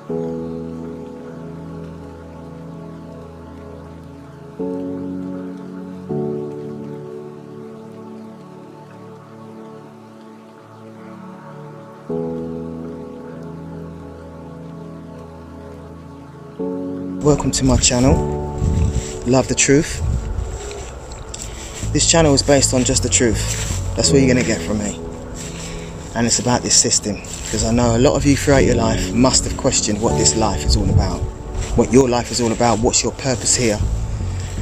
Welcome to my channel, Love the Truth. This channel is based on just the truth. That's what you're going to get from me. And it's about this system, because I know a lot of you throughout your life must have questioned what this life is all about, what your life is all about, what's your purpose here,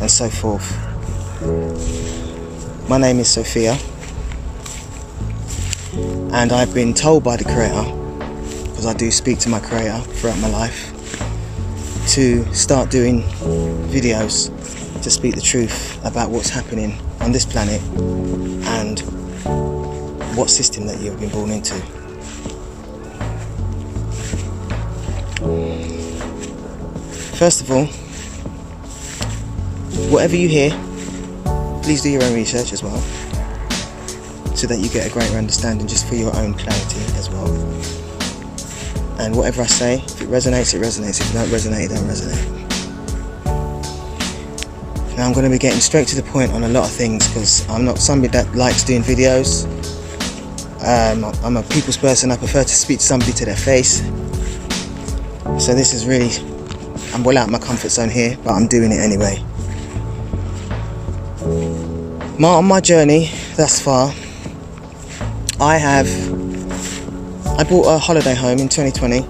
and so forth. My name is Sophia, and I've been told by the Creator, because I do speak to my Creator throughout my life, to start doing videos to speak the truth about what's happening on this planet and what system that you've been born into. First of all, whatever you hear, please do your own research as well, so that you get a greater understanding just for your own clarity as well. And whatever I say, if it resonates, it resonates. If it don't resonate, it don't resonate. Now I'm going to be getting straight to the point on a lot of things, because I'm not somebody that likes doing videos. I'm a people's person. I prefer to speak to somebody to their face. So this is really, I'm well out of my comfort zone here, but I'm doing it anyway. On my journey thus far, I bought a holiday home in 2020.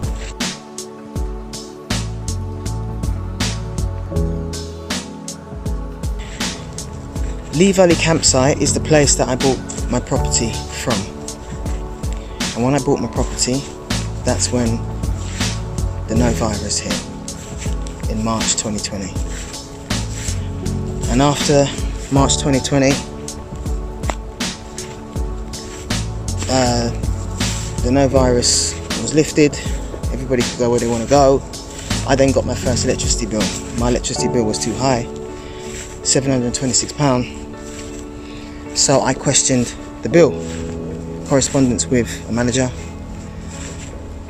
Lee Valley Campsite is the place that I bought my property from. And when I bought my property, that's when the no virus hit in March 2020. And after March 2020, the no virus was lifted, everybody could go where they want to go. I then got my first electricity bill. My electricity bill was too high, £726. So I questioned the bill. Correspondence with a manager.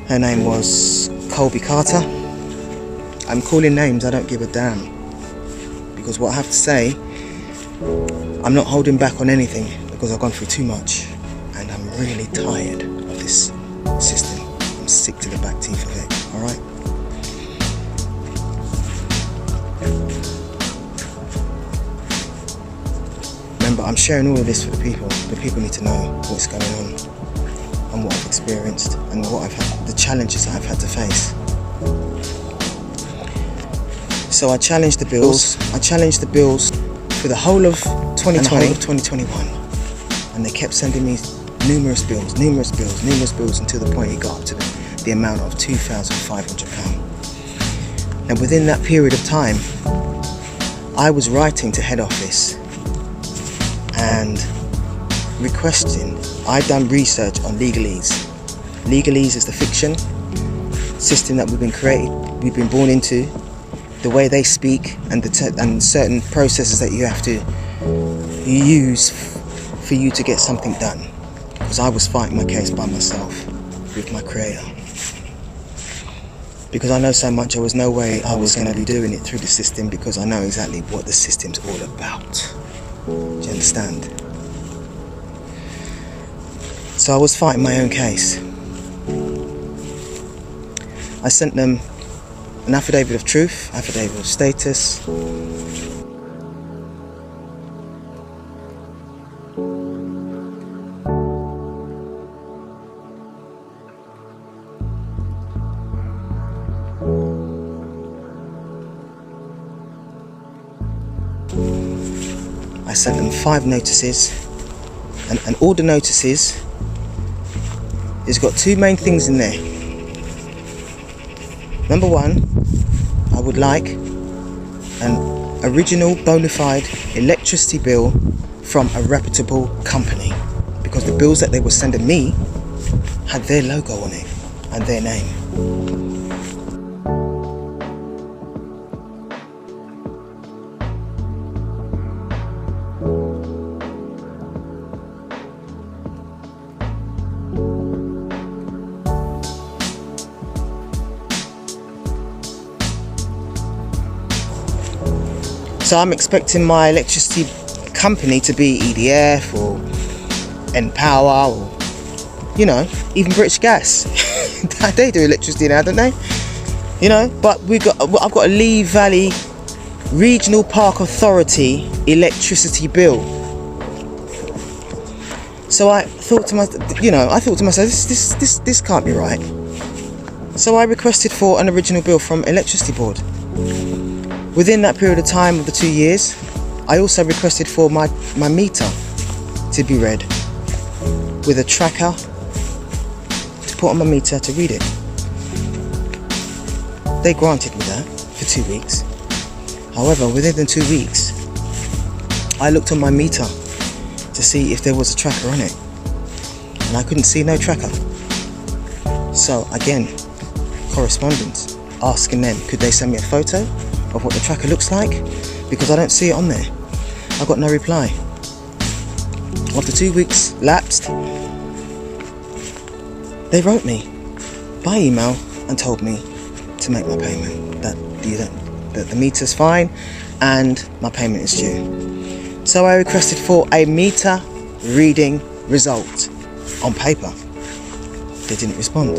Her name was Colby Carter. I'm calling names, I don't give a damn. Because what I have to say, I'm not holding back on anything, because I've gone through too much. And I'm really tired of this system. I'm sick to the back teeth of it, alright? Remember, I'm sharing all of this for the people. The people need to know what's going on and what I've experienced and what I've had, the challenges that I've had to face. So I challenged the bills. I challenged the bills for the whole of 2020 and the whole of 2021. And they kept sending me numerous bills until the point it got up to the amount of £2,500. And within that period of time, I was writing to head office and requesting, I'd done research on legalese. Legalese is the fiction system that we've been born into, the way they speak and certain processes that you have to use for you to get something done. Because I was fighting my case by myself with my Creator. Because I know so much, there was no way I was going to be doing it through the system, because I know exactly what the system's all about. Do you understand? So I was fighting my own case. I sent them an affidavit of truth, affidavit of status. I sent them 5 notices, and all the notices has got 2 main things in there. Number 1, I would like an original bona fide electricity bill from a reputable company, because the bills that they were sending me had their logo on it and their name. So I'm expecting my electricity company to be EDF or Npower or, you know, even British Gas. They do electricity now, don't they? You know, but I've got a Lee Valley Regional Park Authority electricity bill. So I thought to myself, this can't be right. So I requested for an original bill from Electricity Board. Within that period of time of the 2 years, I also requested for my meter to be read with a tracker to put on my meter to read it. They granted me that for 2 weeks. However, within the 2 weeks, I looked on my meter to see if there was a tracker on it, and I couldn't see no tracker. So again, correspondence, asking them, could they send me a photo of what the tracker looks like, because I don't see it on there. I got no reply. After 2 weeks lapsed, they wrote me by email and told me to make my payment, that the meter's fine and my payment is due. So I requested for a meter reading result on paper. They didn't respond.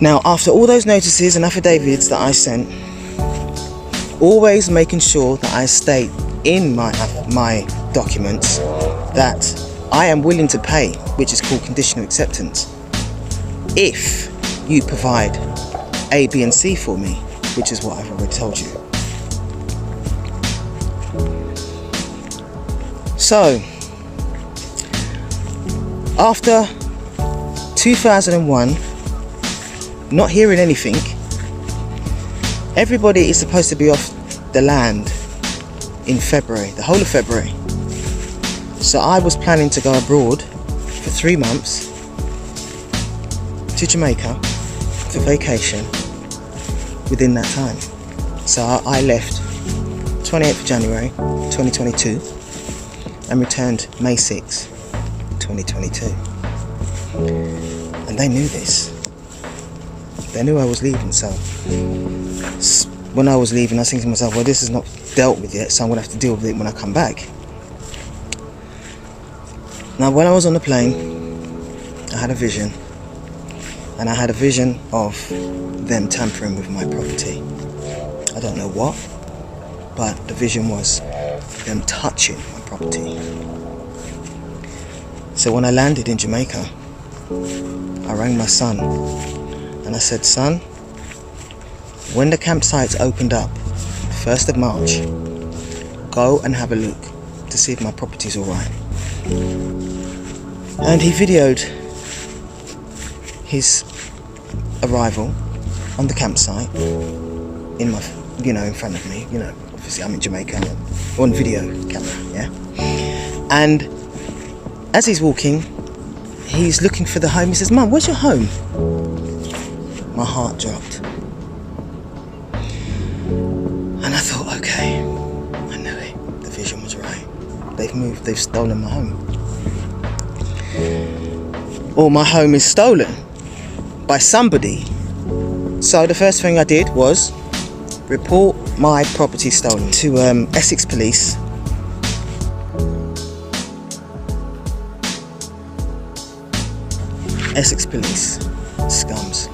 Now, after all those notices and affidavits that I sent, always making sure that I state in my documents that I am willing to pay, which is called conditional acceptance, if you provide A, B and C for me, which is what I've already told you. So, after 2001, not hearing anything, everybody is supposed to be off the land in February, the whole of February. So I was planning to go abroad for 3 months to Jamaica for vacation within that time. So I left 28th of January 2022 and returned May 6, 2022. And they knew this. They knew I was leaving, so when I was leaving, I was thinking to myself, well, this is not dealt with yet, so I'm going to have to deal with it when I come back. Now, when I was on the plane, I had a vision. And I had a vision of them tampering with my property. I don't know what, but the vision was them touching my property. So when I landed in Jamaica, I rang my son and I said, son, when the campsites opened up, 1st of March, go and have a look to see if my property's alright. And he videoed his arrival on the campsite in my, in front of me. Obviously I'm in Jamaica on video camera, yeah. And as he's walking, he's looking for the home. He says, Mum, where's your home? My heart dropped. And I thought, okay, I knew it. The vision was right. They've stolen my home. Or my home is stolen by somebody. So the first thing I did was report my property stolen to Essex Police. Essex Police, scums,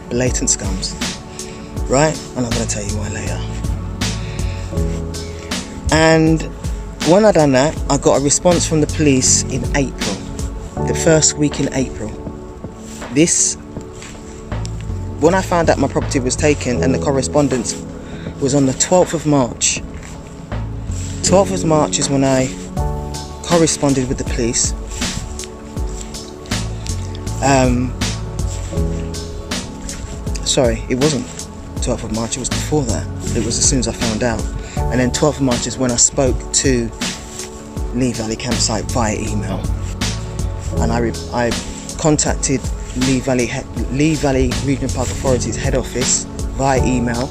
blatant scums, right? And I'm going to tell you why later. And when I done that, I got a response from the police in April, the first week in April. When I found out my property was taken, and the correspondence was on the 12th of March. 12th of March is when I corresponded with the police. Sorry, it wasn't 12th of March, it was before that. It was as soon as I found out. And then 12th of March is when I spoke to Lee Valley Campsite via email. And I contacted Lee Valley Regional Park Authority's head office via email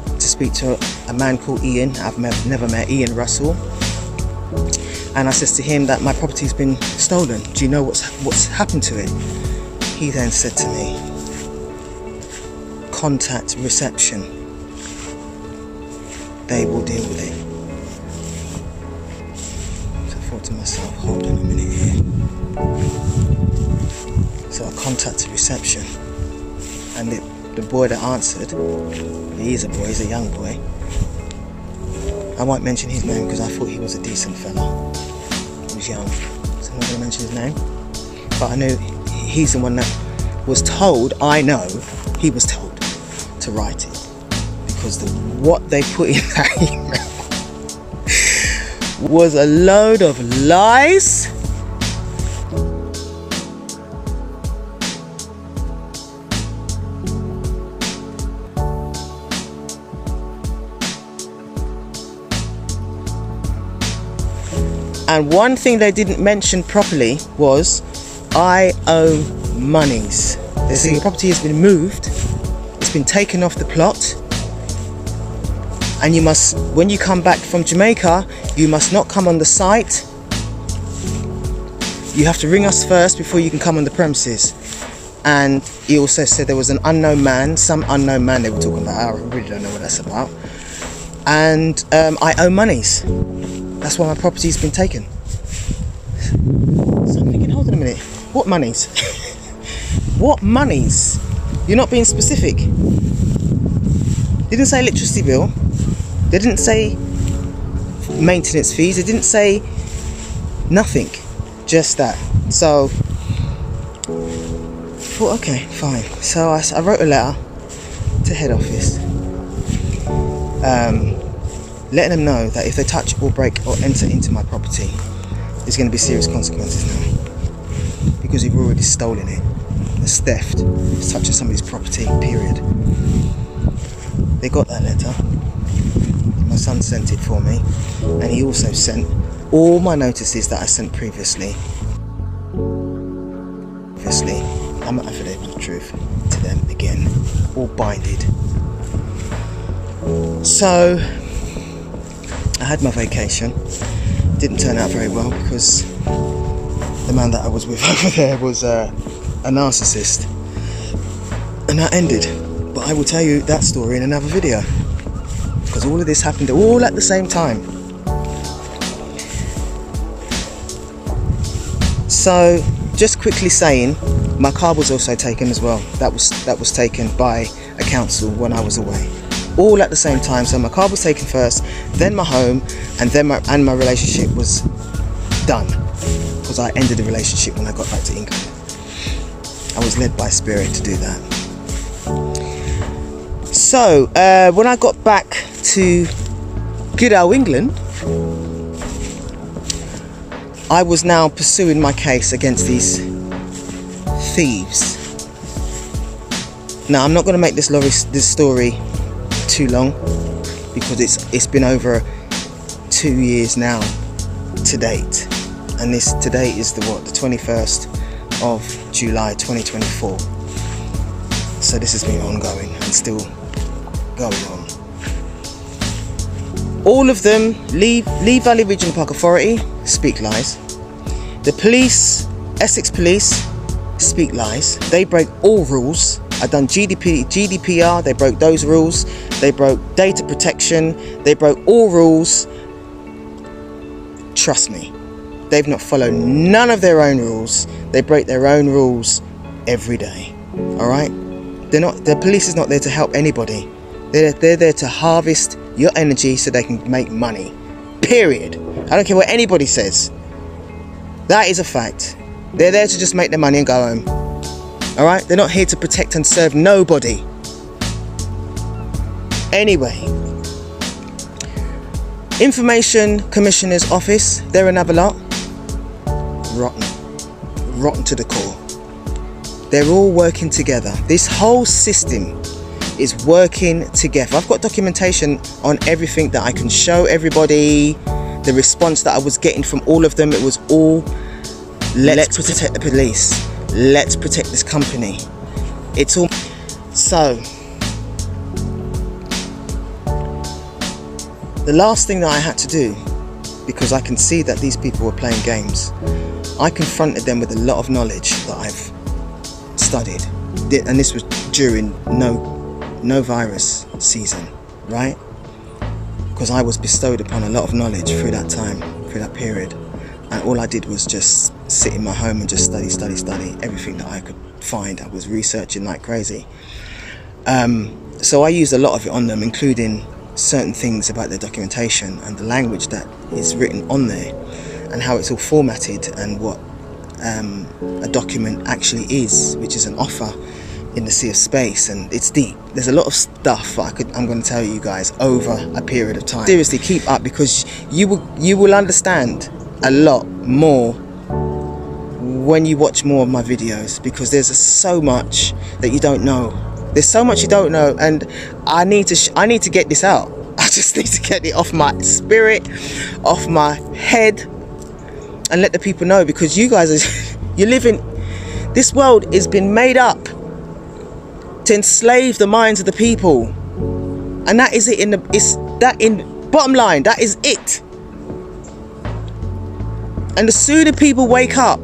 to speak to a man called Ian. I've never met Ian Russell. And I says to him that my property's been stolen. Do you know what's happened to it? He then said to me, contact reception. they will deal with it. So I thought to myself, hold on a minute here. So I contacted reception, and the boy that answered, he is a boy, he's a young boy. I won't mention his name because I thought he was a decent fella. He was young, so I'm not going to mention his name. But I knew he's the one that was told, I know he was told to write it. Because what they put in that email was a load of lies. And one thing they didn't mention properly was, I owe monies. The property has been moved, it's been taken off the plot, and you must, when you come back from Jamaica, you must not come on the site. You have to ring us first before you can come on the premises. And he also said there was an unknown man, some unknown man they were talking about. I really don't know what that's about. And I owe monies. That's why my property's been taken. So I'm thinking, hold on a minute. What monies? What monies? You're not being specific. They didn't say electricity bill. They didn't say maintenance fees. They didn't say nothing. Just that. So I thought, okay, fine. So I wrote a letter to head office. Letting them know that if they touch or break or enter into my property, there's going to be serious consequences now. Because you've already stolen it. It's theft. It's touching somebody's property, period. They got that letter. My son sent it for me. And he also sent all my notices that I sent previously. I'm an affidavit of truth to them again. All binded. So I had my vacation. Didn't turn out very well because the man that I was with over there was a narcissist, and that ended. But I will tell you that story in another video, because all of this happened all at the same time. So just quickly saying, my car was also taken as well. That was taken by a council when I was away. All at the same time. So my car was taken first, then my home, and then my relationship was done, because I ended the relationship when I got back to England. I was led by spirit to do that. So when I got back to good old England, I was now pursuing my case against these thieves. Now I'm not going to make this story too long, because it's been over 2 years now to date, and this today is the 21st of July 2024. So this has been ongoing and still going on. All of them, Lee Valley Regional Park Authority, speak lies. The police, Essex Police, speak lies. They break all rules. I done GDPR, they broke those rules. They broke data protection, they broke all rules. Trust me, they've not followed none of their own rules. They break their own rules every day. Alright? The police is not there to help anybody. They're there to harvest your energy so they can make money. Period. I don't care what anybody says. That is a fact. They're there to just make their money and go home. Alright? They're not here to protect and serve nobody. Anyway, Information Commissioner's Office, they're another lot. Rotten to the core. They're all working together. This whole system is working together. I've got documentation on everything that I can show everybody. The response that I was getting from all of them, it was all, let's protect the police. Let's protect this company. It's all. So, the last thing that I had to do, because I can see that these people were playing games, I confronted them with a lot of knowledge that I've studied. And this was during no virus season, right? because I was bestowed upon a lot of knowledge through that time, through that period, and all I did was just sit in my home and just study everything that I could find. I was researching like crazy. So I used a lot of it on them, including certain things about their documentation and the language that is written on there, and how it's all formatted, and what a document actually is, which is an offer in the sea of space. And it's deep. There's a lot of stuff I'm going to tell you guys over a period of time. Seriously, keep up, because you will understand a lot more when you watch more of my videos, because there's so much that you don't know. There's so much you don't know, and I need to get this out. I just need to get it off my spirit, off my head, and let the people know, because you guys you're living. This world has been made up to enslave the minds of the people, and that is it. Bottom line, that is it. And the sooner people wake up,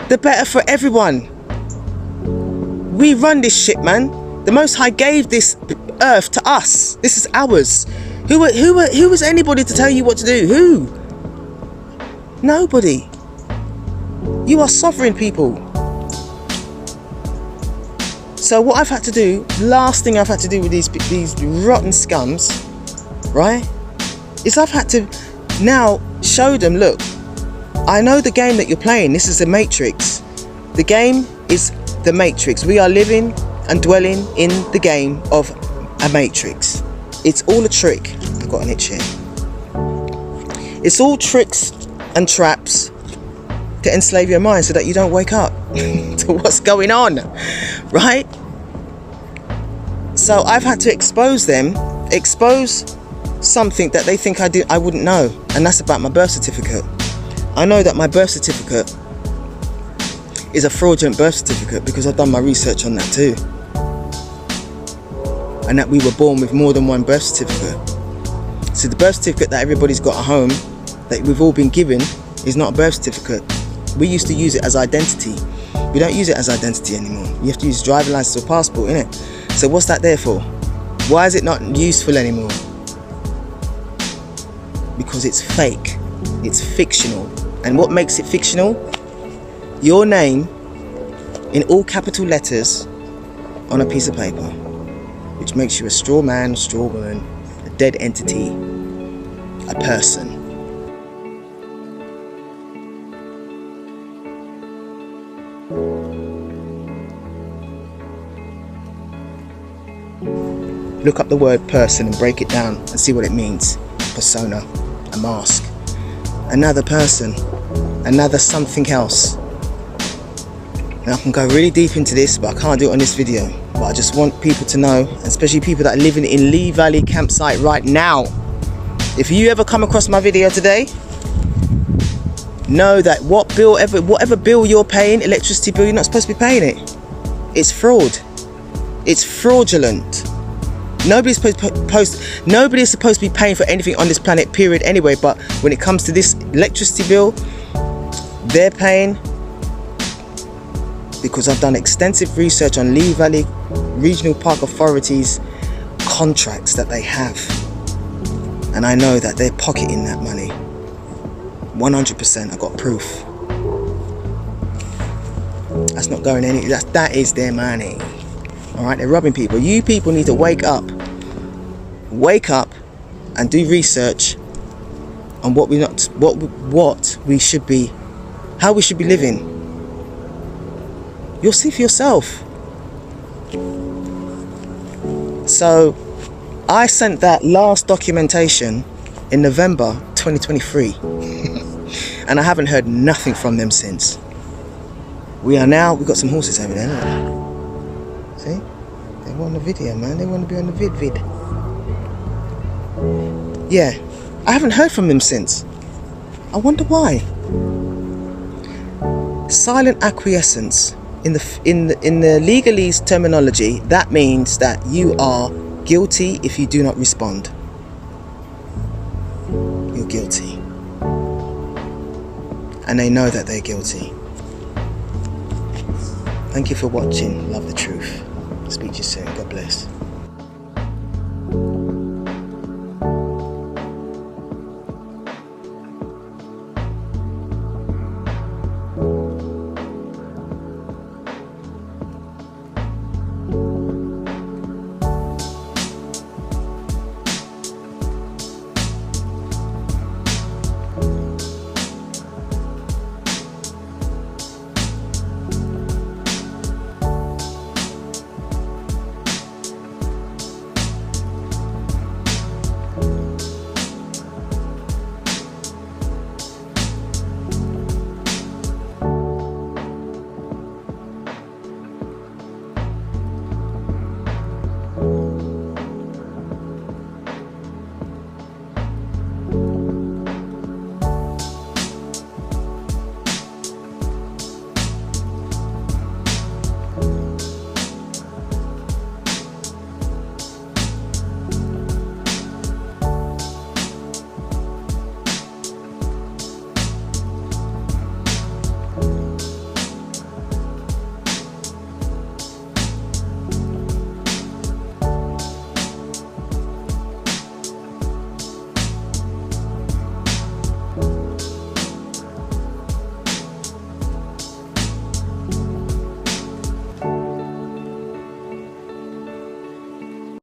the better for everyone. We run this shit, man. The Most High gave this earth to us. This is ours. Who is anybody to tell you what to do? Who? Nobody. You are sovereign people. So what I've had to do, last thing I've had to do with these rotten scums, right, is I've had to now show them, look, I know the game that you're playing. This is the Matrix. The game is the Matrix. We are living and dwelling in the game of a Matrix. It's all a trick. I've got an itch here. It's all tricks and traps to enslave your mind so that you don't wake up to what's going on, right? So I've had to expose something that they think I wouldn't know, and that's about my birth certificate. I know that my birth certificate is a fraudulent birth certificate because I've done my research on that too, and that we were born with more than one birth certificate. So the birth certificate that everybody's got at home, that we've all been given, is not a birth certificate. We used to use it as identity. We don't use it as identity anymore. You have to use driving license or passport, innit? So what's that there for? Why is it not useful anymore? Because it's fake. It's fictional. And what makes it fictional? Your name in all capital letters on a piece of paper, which makes you a straw man, straw woman, a dead entity, a person. Look up the word person and break it down and see what it means. Persona, a mask, another person, another something else. And I can go really deep into this, but I can't do it on this video. But I just want people to know, especially people that are living in Lee Valley campsite right now. If you ever come across my video today, know that whatever bill you're paying, electricity bill, you're not supposed to be paying it. It's fraud. It's fraudulent. Nobody's supposed to be paying for anything on this planet, period, anyway. But when it comes to this electricity bill, they're paying, because I've done extensive research on Lee Valley Regional Park Authority's contracts that they have, and I know that they're pocketing that money 100%. I've got proof. That's not going any. That is their money. All right, they're robbing people. You people need to wake up and do research on what we should be, how we should be living. You'll see for yourself. So I sent that last documentation in November 2023 and I haven't heard nothing from them since. We've got some horses over there, look. See? They want the video, man. They want to be on the vid. Yeah, I haven't heard from them since. I wonder why. Silent acquiescence. In the legalese terminology, that means that you are guilty if you do not respond. You're guilty. And they know that they're guilty. Thank you for watching. Love the truth. Speak to you soon. God bless.